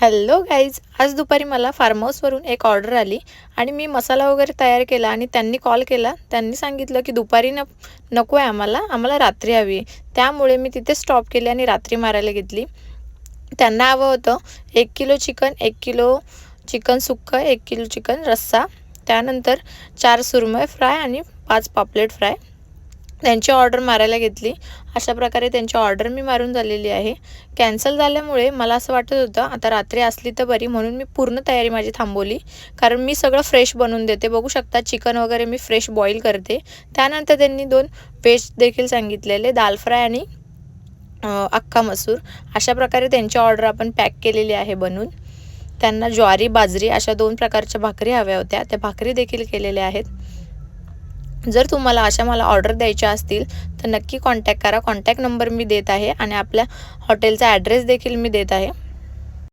Hello guys, आज दुपारी मला फार्म हाऊसवरून एक ऑर्डर आली आणि मी मसाला वगैरे तयार केला आणि त्यांनी कॉल केला. त्यांनी सांगितलं की दुपारी नको आहे, आम्हाला रात्री हवी. त्यामुळे मी तिथे स्टॉप केले आणि रात्री मारायला घेतली. त्यांना हवं होतं 1 किलो चिकन, 1 किलो चिकन सुक्कं, 1 किलो चिकन रस्सा, त्यानंतर 4 सुरमई फ्राय आणि 5 पापलेट फ्राय. त्यांची ऑर्डर मारायला घेतली. अशा प्रकारे त्यांची ऑर्डर मी मारून झालेली आहे. कॅन्सल झाल्यामुळे मला असं वाटत होतं आता रात्री असली तर बरी, म्हणून मी पूर्ण तयारी माझी थांबवली. कारण मी सगळं फ्रेश बनवून देते. बघू शकता चिकन वगैरे मी फ्रेश बॉईल करते. त्यानंतर त्यांनी 2 व्हेज देखील सांगितलेले, दाल फ्राय आणि अख्खा मसूर. अशा प्रकारे त्यांची ऑर्डर आपण पॅक केलेली आहे बनवून. त्यांना ज्वारी बाजरी अशा 2 प्रकारच्या भाकरी हव्या होत्या. त्या भाकरी देखील केलेल्या आहेत. जर तुम्हाला अशा मला ऑर्डर द्यायच्या असतील तर नक्की कॉन्टॅक्ट करा. कॉन्टॅक्ट नंबर मी देत आहे आणि आपल्या हॉटेलचा ॲड्रेस देखील मी देत आहे.